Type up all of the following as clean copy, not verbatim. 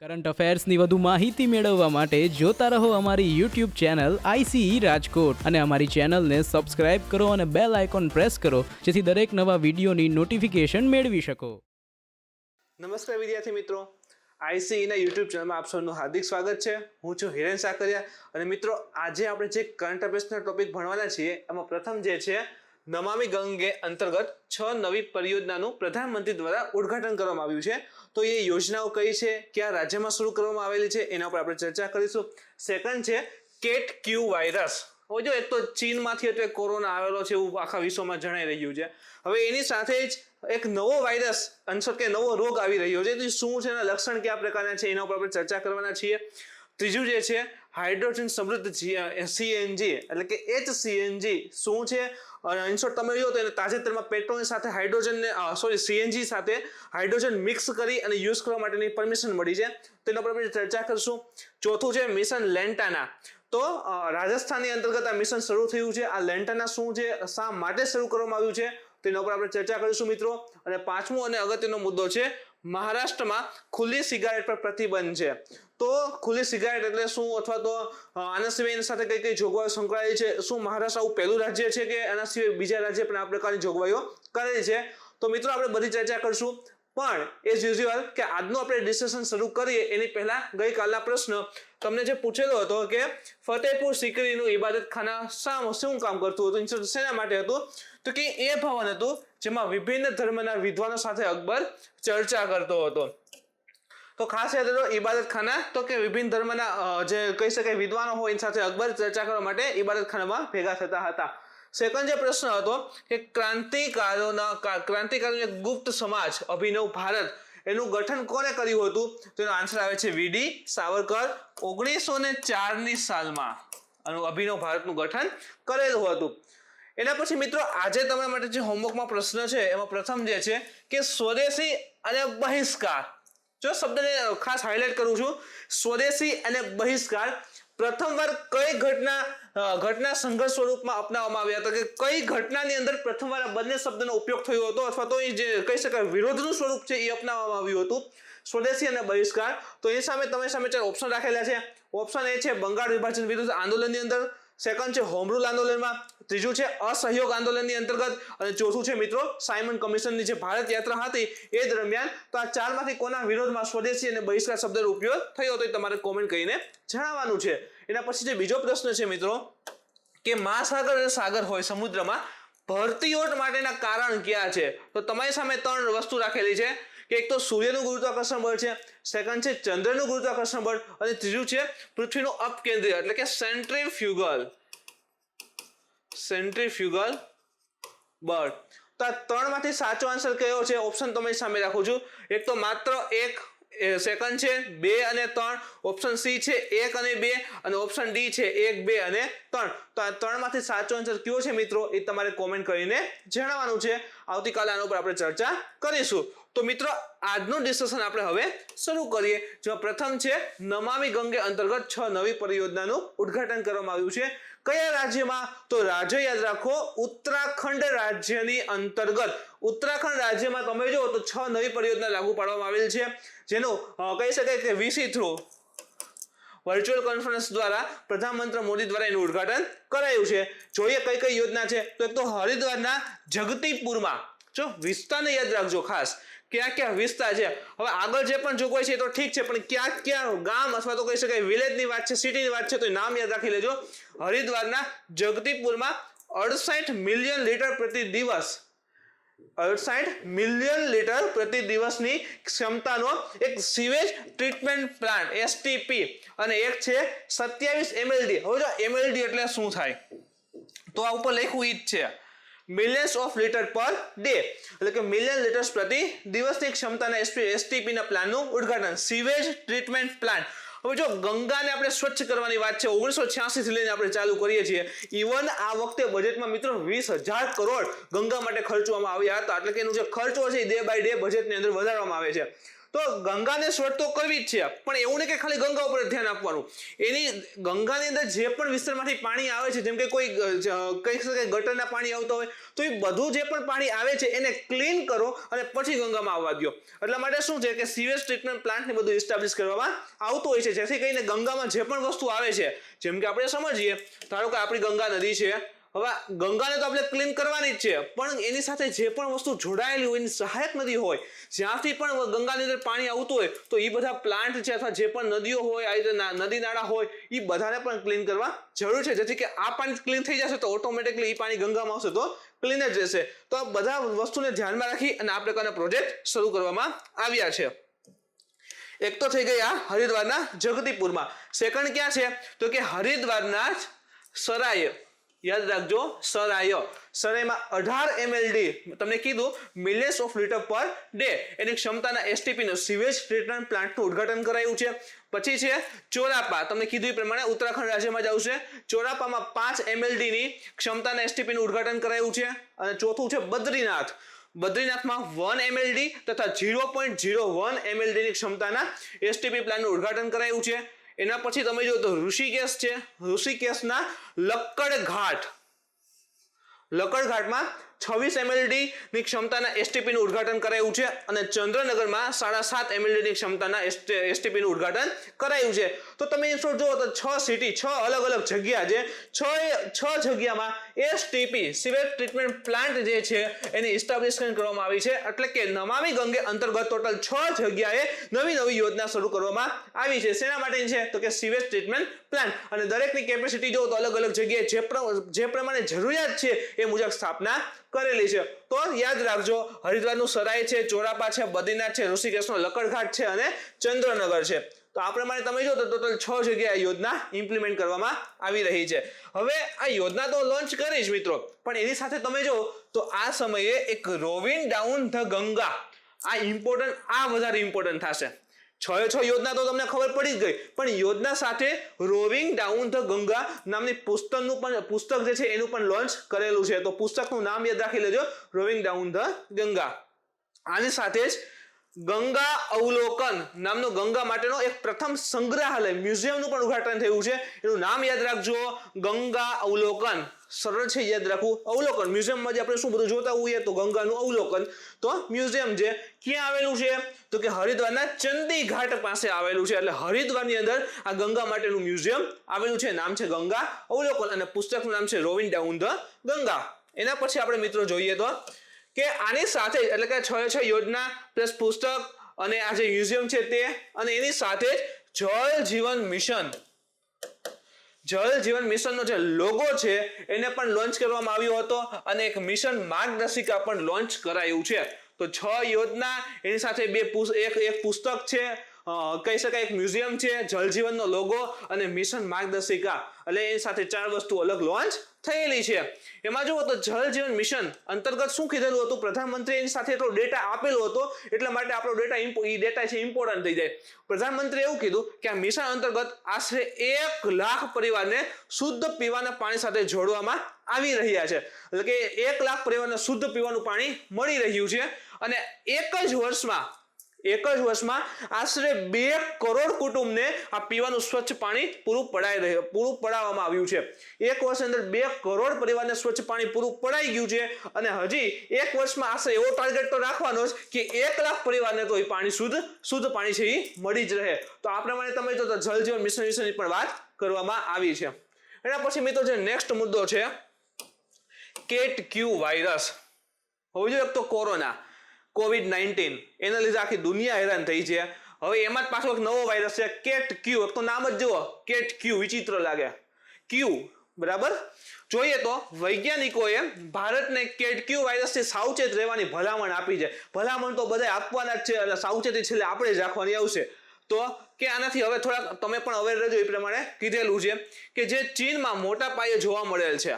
Current અફેર્સની વધુ માહિતી મેળવવા માટે જોતા રહો અમારી યુટ્યુબ ચેનલ આઈસીઈ રાજકોટ અને અમારી ચેનલને સબસ્ક્રાઇબ કરો અને બેલ આઇકોન પ્રેસ કરો જેથી દરેક નવા વિડીયોની નોટિફિકેશન મેળવી શકો. નમસ્કાર વિદ્યાર્થી મિત્રો, આઈસીઈના યુટ્યુબ ચેનલમાં આપ સૌનું હાર્દિક સ્વાગત છે. હું છું હિરેન સાકરિયા અને મિત્રો આજે આપણે જે કરંટ અફેર્સના ટોપિક ભણવાના છીએ એમાં પ્રથમ જે છે નમામી ગંગે અંતર્ગત 6 નવી પરિયોજનાનું પ્રધાનમંત્રી દ્વારા ઉદ્ઘાટન કરવામાં આવ્યું છે. તો એ યોજનાઓ કઈ છે, કયા રાજ્યમાં શરૂ કરવામાં આવેલી છે એના પર આપણે ચર્ચા કરીશું. સેકન્ડ છે કેટ ક્યુ વાયરસ. હવે જો એક તો ચીનમાંથી એટલે કોરોના આવેલો છે એવું આખા વિશ્વમાં જણાઈ રહ્યું છે. હવે એની સાથે જ એક નવો વાયરસ કે નવો રોગ આવી રહ્યો છે. તો શું છે, એના લક્ષણ કયા પ્રકારના છે એના ઉપર આપણે ચર્ચા કરવાના છીએ. ત્રીજું જે છે હાઇડ્રોજન સમૃદ્ધ સીએનજી એટલે કે HCNG શું છે. ઇનશોર્ટ તમે લો તો તાજેતરમાં પેટ્રોલની સાથે સીએનજી સાથે હાઇડ્રોજન મિક્સ કરી અને યુઝ કરવા માટેની પરમિશન મળી છે, તેના પર આપણે ચર્ચા કરીશું. ચોથું છે મિશન લેન્ટાના. તો રાજસ્થાનની અંતર્ગત આ મિશન શરૂ થયું છે. આ લેન્ટાના શું છે, શા માટે શરૂ કરવામાં આવ્યું છે તેના પર આપણે ચર્ચા કરીશું મિત્રો. અને પાંચમો અને અગત્યનો મુદ્દો છે મહારાષ્ટ્રમાં ખુલ્લી સિગારેટ પર પ્રતિબંધ છે. તો ખુલ્લી સિગારેટ એટલે શું, અથવા તો આના સિવાય એની સાથે કઈ કઈ જોગવાઈઓ સંકળાયેલી છે, શું મહારાષ્ટ્ર આવું પહેલું રાજ્ય છે કે આના સિવાય બીજા રાજ્ય પણ આ પ્રકારની જોગવાઈઓ કરેલી છે. તો મિત્રો આપણે બધી ચર્ચા કરીશું. પણ એઝ યુઝ્યુઅલ કે આજનું આપણે ડિસ્કશન શરૂ કરીએ એની પહેલા ગઈકાલના પ્રશ્ન તમને જે પૂછેલો હતો કે ફતેહપુર સિકરીનું ઇબાદતખાના શું કામ કરતું હતું, શેના માટે હતું, તો કે એ ભવન હતું જેમાં વિભિન્ન ધર્મના વિદ્વાનો સાથે અકબર ચર્ચા કરતો હતો. તો ખાસ યાદ રાખો ઇબાદતખાના તો કે વિભિન્ન ધર્મના જે કહી શકાય વિદ્વાનો હોય એની સાથે અકબર ચર્ચા કરવા માટે ઇબાદતખાનામાં ભેગા થતા હતા. સેકન્ડ જે પ્રશ્ન હતો કે ક્રાંતિકારીનો એક ગુપ્ત સમાજ અભિનવ ભારત એનું ગઠન કોને કર્યું હતું, તેનો આન્સર આવે છે વીડી સાવરકર. 1904ની સાલમાં અભિનવ ભારતનું ગઠન કરેલું હતું. એના પછી મિત્રો આજે તમારા માટે જે હોમવર્કમાં પ્રશ્ન છે એમાં પ્રથમ જે છે કે સ્વદેશી અને બહિષ્કાર. જો શબ્દને ખાસ હાઇલાઇટ કરું છું, સ્વદેશી અને બહિષ્કાર પ્રથમવાર કઈ ઘટના સંઘર્ષ સ્વરૂપમાં અપનાવવામાં આવ્યા હતા, કે કઈ ઘટનાની અંદર પ્રથમવાર આ બંને શબ્દનો ઉપયોગ થયો હતો, અથવા તો એ જે કહી શકાય વિરોધનું સ્વરૂપ છે એ અપનાવવામાં આવ્યું હતું, સ્વદેશી અને બહિષ્કાર. તો એ સામે તમે સામે 4 ઓપ્શન રાખેલા છે. ઓપ્શન એ છે બંગાળ વિભાજન વિરુદ્ધ આંદોલનની અંદર, સેકન્ડ છે હોમ રૂલ આંદોલનમાં, ત્રીજું છે અસહયોગ આંદોલનની અંતર્ગત, અને ચોથું છે મિત્રો સાયમન કમિશનની જે ભારત યાત્રા હતી એ દરમિયાન. તો આ ચારમાંથી કોના વિરોધમાં સ્વદેશી અને બહિષ્કાર શબ્દનો ઉપયોગ થયો તો તમારે કોમેન્ટ કરીને જણાવવાનું છે. એના પછી જે બીજો પ્રશ્ન છે મિત્રો કે મહાસાગર અને સાગર હોય સમુદ્રમાં ભરતીઓટ માટેના કારણ ક્યાં છે. તો તમારી સામે 3 વસ્તુ રાખેલી છે કે એક તો સૂર્યનું ગુરુત્વાકર્ષણ બળ છે, સેકન્ડ છે ચંદ્રનું ગુરુત્વાકર્ષણ બળ, અને ત્રીજું છે પૃથ્વીનું અપકેન્દ્રીય એટલે કે સેન્ટ્રીફ્યુગલ બળ. તો આ 3માંથી સાચો આન્સર કયો છે, ઓપ્શન તમારી સામે રાખું છું. એક તો માત્ર 1, સેકન્ડ છે 2 અને 3, ઓપ્શન સી છે 1 અને 2, અને ઓપ્શન ડી છે 1, 2 અને 3. તો આ 3માંથી સાચો આન્સર કયો છે મિત્રો એ તમારે કોમેન્ટ કરીને જણાવવાનું છે. આવતીકાલે આના ઉપર આપણે ચર્ચા કરીશું. તો મિત્રો આજનું ડિસ્કશન આપણે હવે શરૂ કરીએ. જેમાં પ્રથમ છે નમામી ગંગે અંતર્ગત 6 નવી પરિયોજનાનું ઉદ્ઘાટન કરવામાં આવ્યું છે. કયા રાજ્યમાં, તો રાજ્ય યાદ રાખો ઉત્તરાખંડ રાજ્યની અંતર્ગત. ઉત્તરાખંડ રાજ્યમાં તમે જો તો 6 નવી પરિયોજના લાગુ પાડવામાં આવેલ છે, જેનું કહી શકાય કે વીસી થ્રુ વર્ચ્યુઅલ કોન્ફરન્સ દ્વારા પ્રધાનમંત્રી મોદી દ્વારા એનું ઉદ્ઘાટન કરાયું છે. જોઈએ કઈ કઈ યોજના છે. તો એક તો હરિદ્વારના જગતીપુરમાં, જો વિસ્તારને યાદ રાખજો ખાસ, ક્યાં વિસ્તાર છે. હવે આગળ જે પણ જોગવાઈ છે એ તો ઠીક છે, પણ ક્યાં ગામ અથવા તો કહી શકાય વિલેજની વાત છે, સિટીની વાત છે, તો નામ યાદ રાખી લેજો. હરિદ્વારના જગતીપુરમાં 68 મિલિયન લીટર પ્રતિ દિવસ 68 મિલિયન લીટર પ્રતિ દિવસની ક્ષમતાનો એક સીવેજ ટ્રીટમેન્ટ પ્લાન્ટ STP, અને એક છે 27 MLD. હવે જો MLD એટલે શું થાય, તો આ ઉપર લખ્યું ઈ જ છે millions of litre per day, એટલે કે મિલિયન લીટર્સ પ્રતિ દિવસની ક્ષમતાના STP ના પ્લાનનું ઉદ્ઘાટન, સીવેજ ટ્રીટમેન્ટ પ્લાન્ટ. હવે જો ગંગાને આપણે સ્વચ્છ કરવાની વાત છે, 1986 થી લઈને આપણે ચાલુ કરીએ છીએ. ઇવન આ વખતે બજેટમાં મિત્રો 20,000 કરોડ ગંગા માટે ખર્ચવામાં આવ્યા હતા, એટલે કે એનું જે ખર્ચો છે એ ડે બાય ડે બજેટની અંદર વધારવામાં આવે છે. તો ગંગાને સ્વચ્છ તો કરવી જ છે, પણ એવું નહીં કે ખાલી ગંગા ઉપર ધ્યાન આપવાનું. એની ગંગાની અંદર જે પણ વિસ્તારમાંથી પાણી આવે છે, જેમ કે કોઈ કહી શકાય ગટરના પાણી આવતા હોય, તો એ બધું જે પણ પાણી આવે છે એને ક્લીન કરો અને પછી ગંગામાં આવવા દો. એટલા માટે શું છે કે સીવેજ ટ્રીટમેન્ટ પ્લાન્ટ ને બધું એસ્ટાબ્લિશ કરવામાં આવતું હોય છે, જેથી કરીને ગંગામાં જે પણ વસ્તુ આવે છે, જેમ કે આપણે સમજીએ, ધારો કે આપણી ગંગા નદી છે, હવે ગંગાને તો આપણે ક્લીન કરવાની જ છે, પણ એની સાથે જે પણ વસ્તુ જોડાયેલી હોય, એની સહાયક નદી હોય, જ્યાંથી પણ ગંગાની અંદર પાણી આવતું હોય, તો એ બધા પ્લાન્ટ છે અથવા જે પણ નદીઓ હોય, આ રીતે નદી નાળા હોય, એ બધાને પણ ક્લીન કરવા જરૂર છે, જેથી કે આ પાણી ક્લીન થઈ જશે તો ઓટોમેટિકલી એ પાણી ગંગામાં આવશે તો ક્લીન જ રહેશે. તો આ બધા વસ્તુને ધ્યાનમાં રાખી અને આ પ્રકારના પ્રોજેક્ટ શરૂ કરવામાં આવ્યા છે. એક તો થઈ ગયા હરિદ્વારના જગદીપુરમાં. સેકન્ડ ક્યાં છે તો કે હરિદ્વારના સરાય. યાદ રાખજો, સરાયમાં 18 MLD તમને કીધું millions of litre per day એની ક્ષમતાના એસટીપી નો સીવેજ ટ્રીટમેન્ટ પ્લાન્ટનું ઉદ્ઘાટન કરાયું છે. પછી છે ચોરાપા, તમને કીધું એ પ્રમાણે ઉત્તરાખંડ રાજ્યમાં જ આવશે. ચોરાપામાં 5 MLD ની ક્ષમતાના એસટીપી નું ઉદ્ઘાટન કરાયું છે. અને ચોથું છે બદ્રીનાથ. બદ્રીનાથમાં 1 MLD તથા 0.01 MLD ની ક્ષમતાના એસટીપી પ્લાન્ટનું ઉદ્ઘાટન કરાયું છે. એના પછી તમે જો તો ઋષિકેશ છે, ઋષિકેશના લક્કડ ઘાટમાં 26 MLD ની ક્ષમતાના એસટીપી નું ઉદ્ઘાટન કરાયું છે. અને ચંદ્રનગરમાં 7.5 MLD ની ક્ષમતાના એસટીપી નું ઉદ્ઘાટન કરાયું છે. તો તમે જો તો 6 સિટી, 6 અલગ અલગ જગ્યા છે, 6 જગ્યામાં એસટીપી સીવેજ ટ્રીટમેન્ટ પ્લાન્ટ જે છે એની એસ્ટાબ્લિશમેન્ટ કરવામાં આવી છે. એટલે કે નમામિ ગંગે અંતર્ગત ટોટલ 6 જગ્યાએ નવી યોજના શરૂ કરવામાં આવી છે. શેના માટેની છે તો કે સીવેજ ટ્રીટમેન્ટ પ્લાન્ટ. અને દરેકની કેપેસિટી જો તો અલગ અલગ જગ્યાએ જે પ્રમાણે જરૂરિયાત છે એ મુજબ સ્થાપના કરેલી છે. તો યાદ રાખજો, હરિદ્વારનું સરાય છે, ચોરાપા છે, બદ્રીનાથ છે, ઋષિકેશનો લક્કડઘાટ છે અને ચંદ્રનગર છે. તો આ પ્રમાણે તમે જો તો ટોટલ 6 જગ્યાએ યોજના ઇમ્પ્લિમેન્ટ કરવામાં આવી રહી છે. હવે આ યોજના તો લોન્ચ કરી જ મિત્રો, પણ એની સાથે તમે જો તો આ સમયે એક રોવિંગ ડાઉન ધ ગંગા, આ વધારે ઇમ્પોર્ટન્ટ થશે. 6 યોજના તો તમને ખબર પડી જ ગઈ, પણ યોજના સાથે રોવિંગ ડાઉન ધ ગંગા નામની પુસ્તક જે છે એનું પણ લોન્ચ કરેલું છે. તો પુસ્તકનું નામ યાદ રાખી લેજો, રોવિંગ ડાઉન ધ ગંગા. આની સાથે જ ગંગા અવલોકન નામનો ગંગા માટેનો એક પ્રથમ સંગ્રહાલય, મ્યુઝિયમનું પણ ઉદ્ઘાટન થયું છે. એનું નામ યાદ રાખજો, ગંગા અવલોકન. સરળ છે યાદ રાખવું, અવલોકન. મ્યુઝિયમમાં જે આપણે શું બધું જોતા હોઈએ તો ગંગાનું અવલોકન, તો મ્યુઝિયમ છે ક્યાં આવેલું છે તો કે હરિદ્વારના ચંદી ઘાટ પાસે આવેલું છે. એટલે હરિદ્વારની અંદર આ ગંગા માટેનું મ્યુઝિયમ આવેલું છે. નામ છે ગંગા અવલોકન અને પુસ્તકનું નામ છે રોવિંગ ડાઉન ધ ગંગા. એના પછી આપણે મિત્રો જોઈએ તો કે આની સાથે એટલે કે 6 યોજના પ્લસ પુસ્તક અને આ જે મ્યુઝિયમ છે તે, અને એની સાથે જળ જીવન મિશનનો જે લોગો છે એને પણ લોન્ચ કરવામાં આવ્યો હતો અને એક મિશન માર્ગદર્શિકા પણ લોન્ચ કરાયું છે. તો 6 યોજના, એની સાથે એક પુસ્તક છે, કહી શકાય એક મ્યુઝિયમ છે, જળ જીવનનો લોગો અને મિશન માર્ગદર્શિકા, એટલે એની સાથે 4 વસ્તુ અલગ લોન્ચ થયેલી છે. એમાં જુઓ તો જળ જીવન મિશન અંતર્ગત શું કીધેલું હતું, પ્રધાનમંત્રી એની સાથે એટલો ડેટા આપેલો હતો, એટલા માટે આપણો ડેટા છે ઇમ્પોર્ટન્ટ થઈ જાય. પ્રધાનમંત્રી એવું કીધું કે આ મિશન અંતર્ગત આશરે 1 લાખ પરિવારને શુદ્ધ પીવાના પાણી સાથે જોડવામાં આવી રહ્યા છે. એટલે કે 1 લાખ પરિવારને શુદ્ધ પીવાનું પાણી મળી રહ્યું છે. અને એક જ વર્ષમાં આશરે 2 કરોડ કુટુંબને આ પીવાનું સ્વચ્છ પાણી પૂરું પડાવવામાં આવ્યું છે. 1 વર્ષની અંદર 2 કરોડ પરિવારને સ્વચ્છ પાણી પૂરું પડાઈ ગયું છે. અને હજી 1 વર્ષમાં આશરે એવો ટાર્ગેટ તો રાખવાનો જ કે 1 લાખ પરિવારને તો એ પાણી શુદ્ધ પાણી છે એ મળી જ રહે. તો આ પ્રમાણે તમે જો તો જળ જીવન મિશન વિશેની પણ વાત કરવામાં આવી છે. એના પછી મિત્રો જે નેક્સ્ટ મુદ્દો છે કેટ-ક્યુ વાયરસ. હવે જો એક તો કોરોના COVID-19, એના લીધે આખી દુનિયા હેરાન થઈ છે. હવે એમાં જ પાછો એક નવો વાયરસ છે કેટ-ક્યુ. એક તો નામ જ જુઓ, કેટ-ક્યુ, વિચિત્ર લાગે. ક્યુ, બરાબર. જોઈએ તો વૈજ્ઞાનિકોએ ભારતને કેટ-ક્યુ વાયરસથી સાવચેત રહેવાની ભલામણ આપી છે. ભલામણ તો બધા આપવાના જ છે, એટલે સાવચેતી છેલ્લે આપણે જ રાખવાની આવશે. તો કે આનાથી હવે થોડાક તમે પણ અવેર રહેજો. એ પ્રમાણે કીધેલું છે કે જે ચીનમાં મોટા પાયે જોવા મળેલ છે,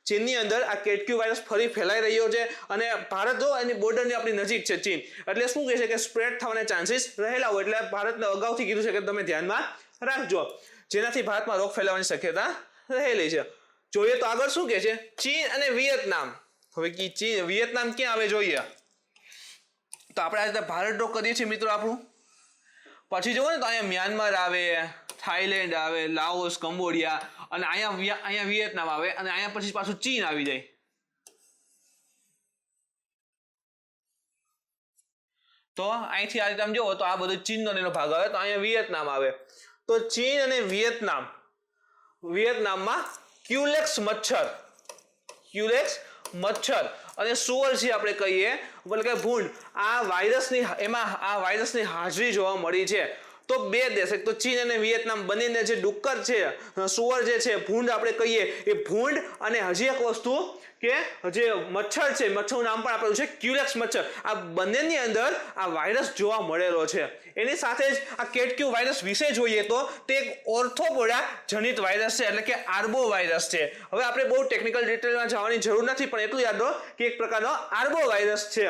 ચીનની અંદર આ કેટ-ક્યુ વાયરસ ફરી ફેલાઈ રહ્યો છે. અને ભારત જો એની બોર્ડરની આપણી નજીક છે ચીન, એટલે શું કહે છે કે સ્પ્રેડ થવાના ચાન્સીસ રહેલા હોય, એટલે ભારતને અગાઉથી કીધું છે કે તમે ધ્યાનમાં રાખજો, જેનાથી ભારતમાં રોગ ફેલાવાની શક્યતા રહેલી છે. જોઈએ તો આગળ શું કહે છે, ચીન અને વિયેતનામ. હવે વિયેતનામ ક્યાં આવે જોઈએ તો આપણે આ રીતે ભારત ડ્રો કરીએ છીએ મિત્રો આપણું. પછી જુઓ ને તો અહીંયા મ્યાનમાર આવે, થાઈલેન્ડ આવે, લાઓસ, કંબોડિયા અને અહીંયા વિયેતનામ આવે અને અહીંયા પછી પાછું ચીન આવી જાય. તો અહીંથી આ રીતે આમ જુઓ તો આ બધું ચીનનો એનો ભાગ આવે તો અહીંયા વિયેતનામ આવે. તો ચીન અને વિયેતનામમાં ક્યુલેક્સ મચ્છર અને સુઅર જે આપણે કહીએ એટલે કે ભૂંડ, આ વાયરસની હાજરી જોવા મળી છે. તો બે દેશ, એક તો ચીન અને વિયેતનામ બંનેને જે ડુક્કર છે, સુઅર જે છે, ભૂંડ આપણે કહીએ એ ભૂંડ અને હજી એક વસ્તુ કે જે મચ્છર છે, મચ્છરનું નામ પણ આપેલું છે ક્યુલેક્સ મચ્છર, આ બંનેની અંદર આ વાયરસ જોવા મળેલો છે. એની સાથે જ આ કેટક્યુ વાયરસ વિશે જોઈએ તો તે એક ઓર્થોપોડા જનિત વાયરસ છે, એટલે કે આર્બો વાયરસ છે. હવે આપણે બહુ ટેકનિકલ ડિટેલમાં જવાની જરૂર નથી, પણ એટલું યાદ રહો કે એક પ્રકારનો આર્બો વાયરસ છે.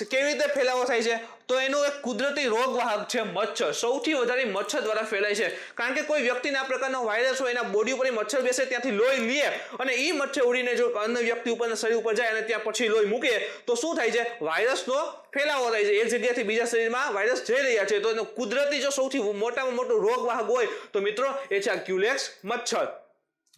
કેવી રીતે ફેલાવો થાય છે? તો એનું એક કુદરતી રોગવાહક છે મચ્છર. સૌથી વધારે મચ્છર દ્વારા ફેલાય છે, કારણ કે કોઈ વ્યક્તિને આ પ્રકારનો વાયરસ હોય, એના બોડી ઉપર મચ્છર બેસે, ત્યાંથી લોહી લે અને એ મચ્છર ઉડીને જો અન્ય વ્યક્તિ ઉપર શરીર ઉપર જાય અને ત્યાં પછી લોહી મૂકે તો શું થાય છે? વાયરસનો ફેલાવો થાય છે. એક જગ્યાથી બીજા શરીરમાં વાયરસ જઈ રહ્યા છે. તો એનો કુદરતી જો સૌથી મોટામાં મોટું રોગવાહક હોય તો મિત્રો એ છે આ ક્યુલેક્સ મચ્છર.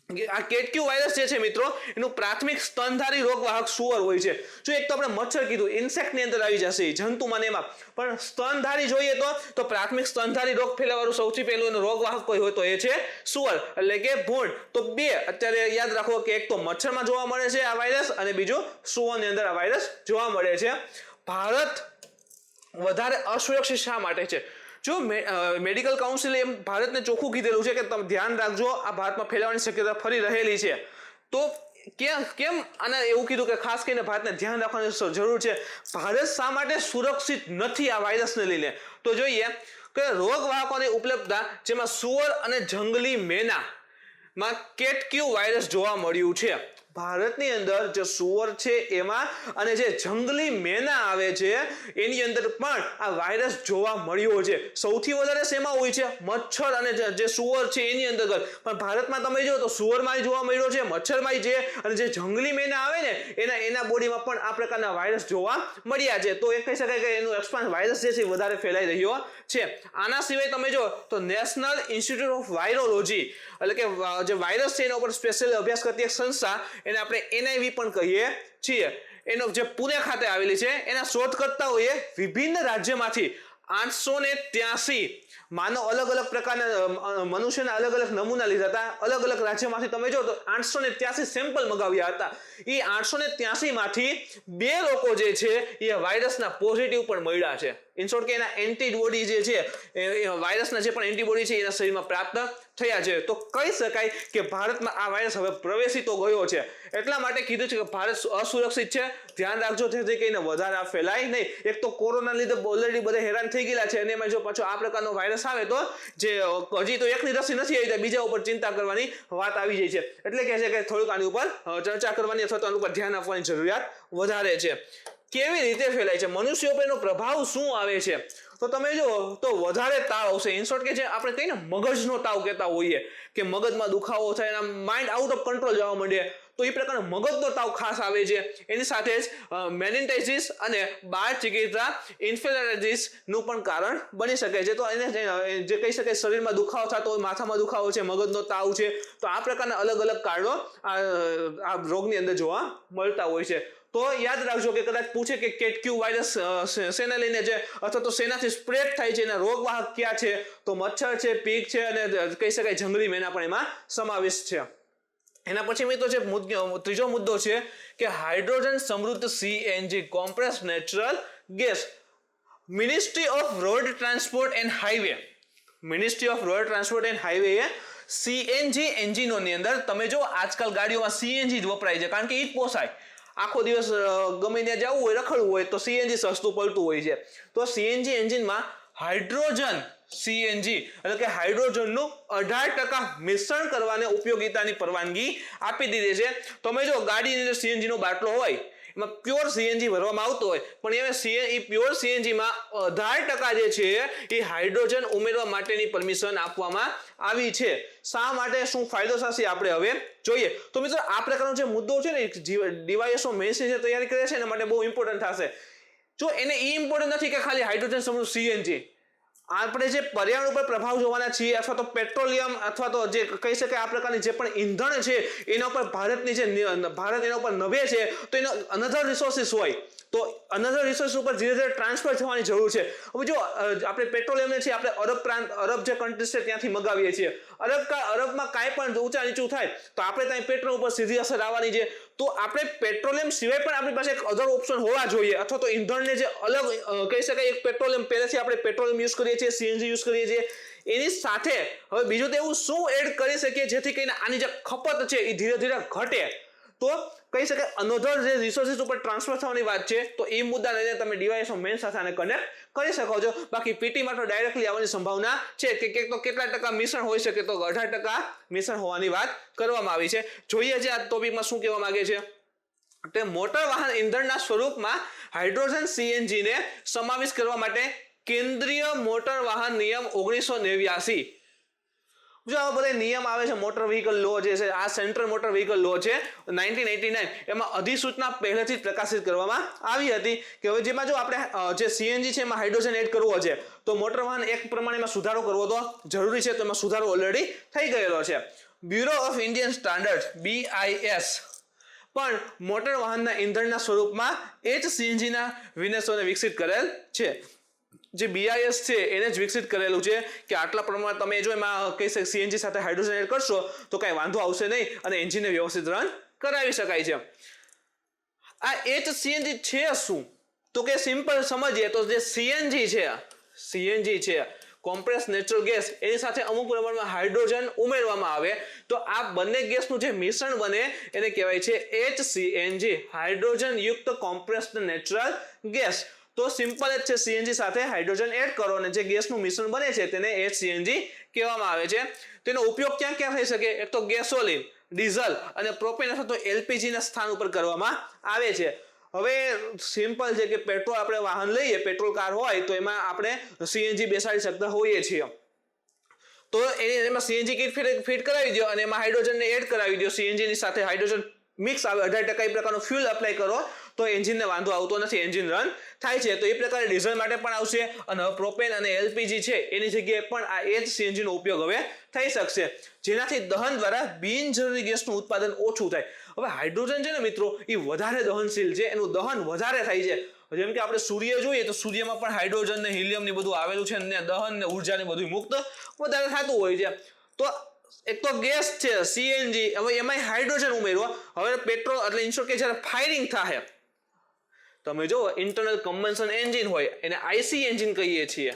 આ કેટક્યુ વાયરસ જે છે મિત્રો, એનું પ્રાથમિક સ્તનધારી રોગવાહક સુઅર હોય છે. જો એક તો આપણે મચ્છર કીધું, ઇન્સેક્ટની અંદર આવી જશે, જંતુમાં એમાં, પણ સ્તનધારી જોઈએ તો પ્રાથમિક સ્તનધારી રોગ ફેલાવાનું સૌથી પહેલું એનું રોગવાહક કોઈ હોય તો એ છે સુઅર એટલે કે ભૂંડ. તો બે અત્યારે યાદ રાખો કે એક તો મચ્છરમાં જોવા મળે છે આ વાયરસ અને બીજું સુઅરની અંદર આ વાયરસ જોવા મળે છે. ભારત વધારે અસુરક્ષિત શા માટે છે? જો મેડિકલ કાઉન્સિલે એમ ભારતને ચોખ્ખું કીધેલું છે કે તમે ધ્યાન રાખજો, આ ભારતમાં ફેલાવાની શક્યતા ફરી રહેલી છે. તો કેમ આને એવું કીધું કે ખાસ કરીને ભારતને ધ્યાન રાખવાની જરૂર છે? ભારત શા માટે સુરક્ષિત નથી આ વાયરસને લઈને? તો જોઈએ કે રોગવાહકોની ઉપલબ્ધતા, જેમાં સુઅર અને જંગલી મેનામાં કેટક્યુ વાયરસ જોવા મળ્યું છે. ભારતની અંદર જે સુઅર છે એમાં અને જે જંગલી મેના આવે છે એની અંદર પણ આ વાયરસ જોવા મળ્યો છે. સૌથી વધારે શેમાં હોય છે? મચ્છર અને જે સુઅર છે એની અંદર. પણ ભારતમાં તમે જો તો સુઅરમાં જોવા મળ્યો છે, મચ્છરમાં છે, અને જે જંગલી મેના આવે ને એના બોડીમાં પણ આ પ્રકારના વાયરસ જોવા મળ્યા છે. તો એ કહી શકાય કે એનું એક્સપાન્સ વાયરસ જે છે વધારે ફેલાઈ રહ્યો છે. આના સિવાય તમે જો તો નેશનલ ઇન્સ્ટિટ્યૂટ ઓફ વાયરોલોજી એટલે કે જે વાયરસ છે એના ઉપર સ્પેશિયલ અભ્યાસ કરતી એક સંસ્થા, એને આપણે NIV પણ કહીએ છીએ, એનો જે પુણે ખાતે આવેલી છે, એના શોધકર્તાઓએ વિભિન્ન રાજ્યમાંથી 883 માનવ અલગ અલગ પ્રકારના મનુષ્યના અલગ અલગ નમૂના લીધા હતા. અલગ અલગ રાજ્યમાંથી તમે જો તો 883 સેમ્પલ મગાવ્યા હતા. એ 883 માંથી 2 લોકો જે છે એ વાયરસના પોઝિટિવ પણ મળ્યા છે. ઇન શોર્ટ કે એના એન્ટીબોડી જે છે, એ વાયરસના જે પણ એન્ટીબોડી છે એના શરીરમાં પ્રાપ્ત થયા છે. તો કહી શકાય કે ભારતમાં આ વાયરસ હવે પ્રવેશી તો ગયો છે. એટલા માટે કીધું છે કે ભારત અસુરક્ષિત છે, ધ્યાન રાખજો જેથી કરીને વધારે ફેલાય નહીં. એક તો કોરોના લીધે ઓલરેડી બધા હેરાન થઈ ગયેલા છે અને એમાં જો પાછો આ પ્રકારનો વાયરસ આવે તો જે હજી તો એકની રસી નથી આવી, બીજા ઉપર ચિંતા કરવાની વાત આવી જાય છે. એટલે કે છે કે થોડુંક આની ઉપર ચર્ચા કરવાની અથવા તો આની ઉપર ધ્યાન આપવાની જરૂરિયાત વધારે છે. કેવી રીતે ફેલાય છે? મનુષ્યો પર એનો પ્રભાવ શું આવે છે? તો તમે જો તો વધારે તાવ આવશે. ઇન શોર્ટ કે જે આપણે કહીએ ને મગજનો તાવ કહેતા હોઈએ કે મગજમાં દુખાવો થાય અને માઇન્ડ આઉટ ઓફ કંટ્રોલ જવા માંડે, તો એ પ્રકારનો મગજનો તાવ ખાસ આવે છે. એની સાથે જ મેનિન્ટાઇટિસ અને બાળ ચિકિત્સા ઇન્ફેલાઇટિસનું પણ કારણ બની શકે છે. તો એને જે કહી શકાય શરીરમાં દુખાવો થતો હોય, માથામાં દુખાવો છે, મગજનો તાવ છે, તો આ પ્રકારના અલગ અલગ કારણો આ રોગની અંદર જોવા મળતા હોય છે. તો યાદ રાખજો કે કદાચ પૂછે કે કેટક્યુ વાયરસ શેને લઈને છે અથવા તો શેનાથી સ્પ્રેડ થાય છે, એના રોગવાહક ક્યાં છે, તો મચ્છર છે, પીક છે અને કહી શકાય જંગલી મેના પણ એમાં સમાવેશ છે. એના પછી મિત્રો જે ત્રીજો મુદ્દો છે કે હાઇડ્રોજન સમૃદ્ધ CNG compress natural gas. Ministry off road transport and highway CNG એન્જિનોની અંદર તમે જો આજકાલ ગાડીઓમાં CNG જ વપરાય છે, કારણ કે એ જ પોસાય. આખો દિવસ ગમે ત્યાં જવું હોય, રખડવું હોય તો CNG સસ્તું પડતું હોય છે. તો CNG એન્જિનમાં હાઇડ્રોજન CNG એટલે કે હાઇડ્રોજનનું 18% મિશ્રણ કરવાને ઉપયોગિતાની પરવાનગી આપી દીધી છે. તમે જો ગાડીની અંદર CNG નો બાટલો હોય, એમાં પ્યોર CNG ભરવામાં આવતો હોય, પણ એ પ્યોર CNG માં 18% જે છે એ હાઇડ્રોજન ઉમેરવા માટેની પરમિશન આપવામાં આવી છે. શા માટે, શું ફાયદો થશે આપણે હવે જોઈએ. તો મિત્રો આ પ્રકારનો જે મુદ્દો છે ને ડીવાયએસઓ મેન્સ જે તૈયારી કરે છે એના માટે બહુ ઇમ્પોર્ટન્ટ થશે. જો એને એ ઇમ્પોર્ટન્ટ નથી કે ખાલી હાઇડ્રોજન સમૃદ્ધ સીએનજી, આપણે જે પર્યાવરણ ઉપર પ્રભાવ જોવાના છીએ અથવા તો પેટ્રોલિયમ અથવા તો જે કહી શકાય આ પ્રકારની જે પણ ઈંધણ છે એના ઉપર ભારત એના ઉપર નભે છે, તો એનો અનધર રિસોર્સિસ હોય તો અનધર રિસોર્સ ઉપર ધીરે ધીરે ટ્રાન્સફર થવાની જરૂર છે. હવે જો આપણે પેટ્રોલિયમને છે આપણે અરબ જે કન્ટ્રીઝ છે ત્યાંથી મગાવીએ છીએ. અરબમાં કાંઈ પણ ઊંચા નીચું થાય તો આપણે ત્યાં પેટ્રોલ ઉપર સીધી અસર આવવાની છે. તો આપણે પેટ્રોલિયમ સિવાય પણ આપણી પાસે એક અધર ઓપ્શન હોવા જોઈએ, અથવા તો ઈંધણને જે અલગ કહી શકાય એક પેટ્રોલિયમ, પહેલેથી આપણે પેટ્રોલિયમ યુઝ કરીએ છીએ, સીએનજી યુઝ કરીએ છીએ, એની સાથે હવે બીજું તો એવું શું એડ કરી શકીએ જેથી કરીને આની જે ખપત છે એ ધીરે ધીરે ઘટે. તો કહી શકાય અનધર જે રિસોર્સિસ ઉપર ટ્રાન્સફર થવાની વાત છે, તો એ મુદ્દા લઈને તમે ડિવાઇસ મેન સાથે આને કનેક્ટ કરી શકો છો. બાકી પીટીમાં તો ડાયરેક્ટલી આવવાની સંભાવના છે કે કેટલા ટકા મિશ્રણ હોઈ શકે, તો 18% મિશ્રણ હોવાની વાત કરવામાં આવી છે. જોઈએ છે આ ટોપિકમાં શું કહેવા માંગે છે. તે મોટર વાહન ઈંધણના સ્વરૂપમાં હાઇડ્રોજન સીએનજી ને સમાવેશ કરવા માટે કેન્દ્રીય મોટર વાહન નિયમ 1989, જો આ બધા નિયમ આવે છે મોટર વ્હીકલ લો જે છે, આ સેન્ટ્રલ મોટર વ્હીકલ લો છે 1989, એમાં અધિસૂચના પહેલેથી જ પ્રકાશિત કરવામાં આવી હતી કે હવે જેમાં જો આપણે જે સીએનજી છે એમાં હાઇડ્રોજન એડ કરવો છે તો મોટર વાહન એક પ્રમાણેમાં સુધારો કરવો તો જરૂરી છે, તો એમાં સુધારો ઓલરેડી થઈ ગયેલો છે. Bureau of Indian standard BIS પણ મોટર વાહનના ઈંધણના સ્વરૂપમાં એ જ સીએનજીના વિન્યાસોને વિકસિત કરેલ છે. જે BIS છે એને જ વિકસિત કરેલું છે કે આટલા પ્રમાણમાં તમે જો એમાં કહી શકે સીએનજી સાથે હાઇડ્રોજન એડ કરશો તો કાંઈ વાંધો આવશે નહીં અને એન્જિનને વ્યવસ્થિત રન કરાવી શકાય છે. આ HCNG છે શું, તો કે સિમ્પલ સમજીએ તો જે સીએનજી છે કોમ્પ્રેસ નેચરલ ગેસ, એની સાથે અમુક પ્રમાણમાં હાઇડ્રોજન ઉમેરવામાં આવે તો આ બંને ગેસનું જે મિશ્રણ બને એને કહેવાય છે HCNG, હાઇડ્રોજન યુક્ત કોમ્પ્રેસ્ડ નેચરલ ગેસ. તો સિમ્પલ જ છે, સીએનજી સાથે હાઇડ્રોજન એડ કરો અને જે ગેસનું મિશ્રણ બને છે તેને HCNG કહેવામાં આવે છે. તેનો ઉપયોગ ક્યાં ક્યાં થઈ શકે, એક તો ગેસોલિન, ડીઝલ અને પ્રોપેન અથવા તો LPG ના સ્થાન ઉપર કરવામાં આવે છે. હવે સિમ્પલ છે કે પેટ્રોલ આપણે વાહન લઈએ, પેટ્રોલ કાર હોય તો એમાં આપણે સીએનજી બેસાડી શકતા હોઈએ છીએ, તો એમાં સીએનજી કીટ ફિટ કરાવી દો અને એમાં હાઇડ્રોજનને એડ કરાવી દો, સીએનજી ની સાથે હાઇડ્રોજન મિક્સ આવે, 18% એ પ્રકારનો ફ્યુલ અપ્લાય કરો તો એન્જિનને વાંધો આવતો નથી, એન્જિન રન થાય છે. તો એ પ્રકારે ડીઝલ માટે પણ આવશે અને પ્રોપેન અને LPG છે એની જગ્યાએ પણ આ HCNG નો ઉપયોગ હવે થઈ શકશે, જેનાથી દહન દ્વારા બિનજરૂરી ગેસનું ઉત્પાદન ઓછું થાય. હવે હાઇડ્રોજન છે ને મિત્રો એ વધારે દહનશીલ છે, એનું દહન વધારે થાય છે. જેમ કે આપણે સૂર્ય જોઈએ તો સૂર્યમાં પણ હાઇડ્રોજન ને હિલિયમ ને બધું આવેલું છે ને દહન ને ઉર્જા ને બધું મુક્ત વધારે થતું હોય છે. તો એક તો ગેસ છે સીએનજી, હવે એમાં હાઇડ્રોજન ઉમેરવા, હવે પેટ્રોલ એટલે ઇન્સ્યોર કે જ્યારે ફાયરિંગ થાય, તમે જો ઇન્ટરનલ કમ્બન્શન એન્જિન હોય એને આઈસી એન્જિન કહીએ છીએ.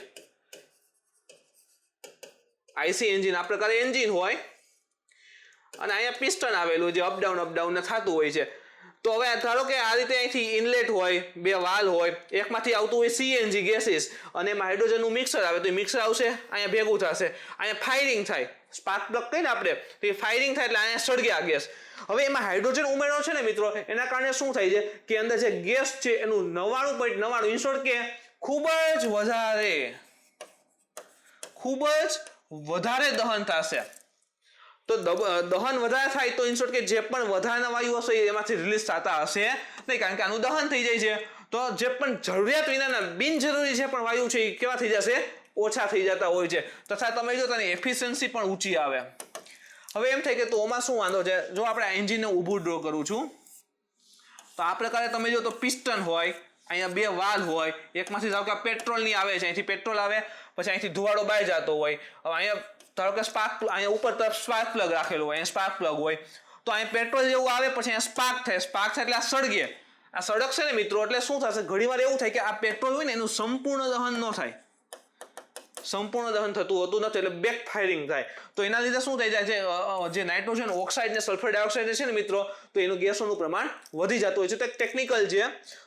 આઈસી એન્જિન આ પ્રકારે એન્જિન હોય અને અહીંયા પિસ્ટન આવેલું જે અપડાઉન થતું હોય છે. તો હવે ધારો કે આ રીતે અહીંથી ઇનલેટ હોય, બે વાલ હોય, એકમાંથી આવતું હોય સીએનજી ગેસીસ અને એમાં હાઇડ્રોજનનું મિક્સર આવે તો એ મિક્સર આવશે, અહીંયા ભેગું થશે, અહીંયા ફાયરિંગ થાય, સ્પાર્ક પ્લગ કહીને આપણે, તો એ ફાયરિંગ થાય એટલે અહીંયા સળગે આ ગેસ. હવે એમાં હાઇડ્રોજન ઉમેરો છે ને મિત્રો, એના કારણે શું થાય છે કે અંદર જે ગેસ છે એનું 99.99 ઇન્સ્યોર કે ખૂબ જ વધારે દહન થશે. તો દહન વધારે થાય તો ઇન્સ્યોર કે જે પણ વધારાના વાયુ હશે એમાંથી રિલીઝ થતા હશે નહીં, કારણ કે આનું દહન થઈ જાય છે. તો જે પણ જરૂરિયાત વિનાના બિનજરૂરી જે પણ વાયુ છે એ કેવા થઈ જશે, ઓછા થઈ જતા હોય છે, તથા તમે જો તેની એફિશિયન્સી પણ ઊંચી આવે. હવે એમ થાય કે તો ઓમાં શું વાંધો છે, જો આપણે એન્જિનને ઊભું ડ્રો કરું છું તો આ પ્રકારે તમે જો તો પિસ્ટન હોય, અહીંયા બે વાલ હોય, એકમાંથી ધારો કે પેટ્રોલની આવે છે, અહીંથી પેટ્રોલ આવે, પછી અહીંથી ધુવાડો બહાર જતો હોય. હવે અહીંયા ધારો કે અહીંયા ઉપર તરફ સ્પાર્ક પ્લગ રાખેલું હોય, અહીંયા સ્પાર્ક પ્લગ હોય, તો અહીંયા પેટ્રોલ જેવું આવે, પછી અહીંયા સ્પાર્ક થાય એટલે આ સળગે, આ સળગશે ને મિત્રો, એટલે શું થશે, ઘણીવાર એવું થાય કે આ પેટ્રોલ હોય ને એનું સંપૂર્ણ દહન ન થાય, સંપૂર્ણ દહન થતું હોતું નથી, એટલે બેક ફાયરિંગ થાય. તો એના લીધે શું થઈ જાય છે, જે નાઇટ્રોજન ઓક્સાઇડ ને સલ્ફર ડાયોક્સાઇડ છે ને મિત્રો, તો એનું ગેસોનું પ્રમાણ વધી જતું હોય છે. તો એક ટેકનિકલ છે